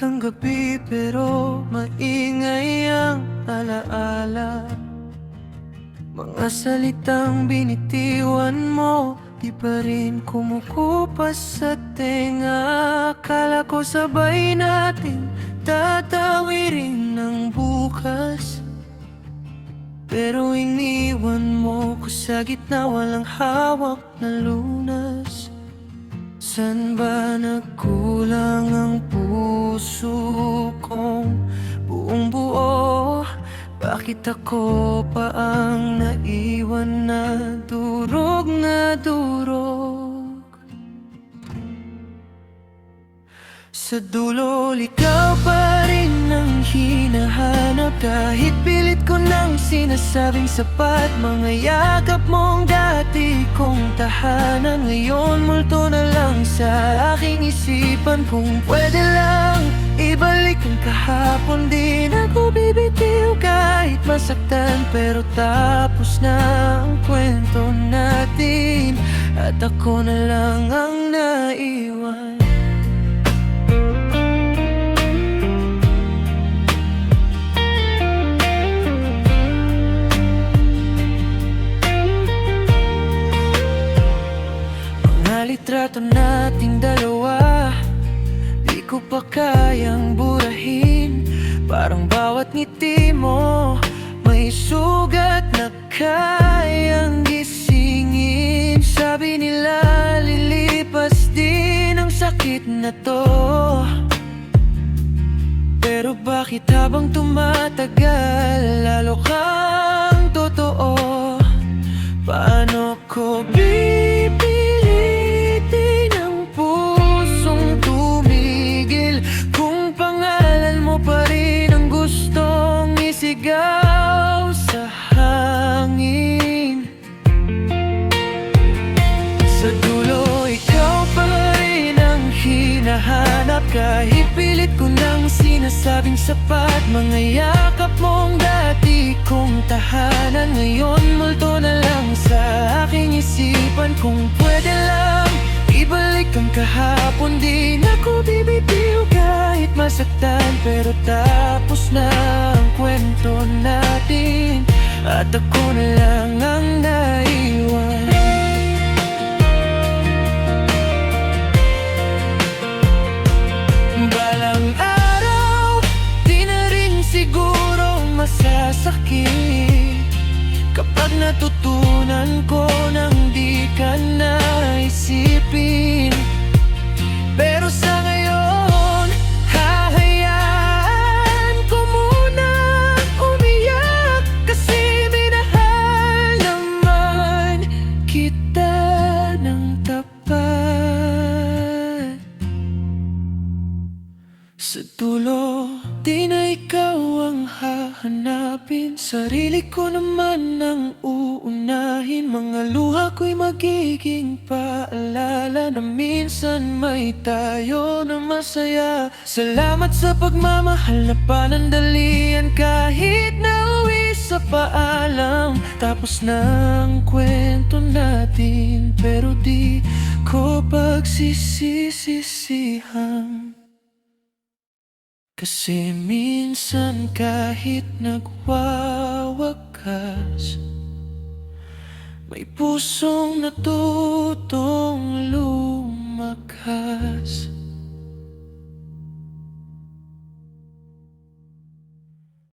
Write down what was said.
ang gabi pero maingay ang alaala. Mga salitang binitiwan mo, di pa rin kumukupas sa tenga. Akala ko sabay natin tatawirin ng bukas, pero iniwan mo ko sa gitna, walang hawak na lunas. San ba nagkulang ang puso kong buong buo? Bakit ako pa ang naiwan na durog na durog? Sa dulo, ikaw pa rin ang hinahanap. Kahit pilit ko nang sinasabing sapat, mga yakap mong dati kong tahanan, ngayon multo na lang sa aking isipan. Kung pwede lang ibalik ang kahapon, di na ko bibitiw kahit masaktan. Pero tapos na ang kwento natin, at ako na lang ang naiwan. Litrato nating dalawa, di ko pa kayang burahin. Parang bawat ngiti mo may sugat na kayang gisingin. Sabi nila lilipas din ang sakit na to, pero bakit habang tumatagal lalo kang totoo? Paano ko sigaw sa hangin? Sa dulo, ikaw pa rin ang hinahanap. Kahit pilit ko nang sinasabing sapat, mga yakap mong dati kong tahanan, ngayon multo na lang sa aking isipan. Kung pwede lang ibalik ang kahapon, di na ko bibitiw kahit masaktan. Pero tapos na ang kwento natin, at ako na lang ang naiwan. Balang araw, di na rin siguro masasakit kapag natutunan ko nang di ka naisipin. Pero sa ngayon, hahayaan ko muna umiyak, kasi minahal naman kita ng tapat. Sa dulo, di na ikaw ang hahanapin, sarili ko naman ang uunahin. Mga luha ko'y magiging paalala na minsan may tayo na masaya. Salamat sa pagmamahal na panandalian, kahit nauwi sa paalam. Tapos na ang kwento natin, pero di ko pagsisisisihan. Kasi minsan kahit nagwawakas, may pusong natutong lumakas.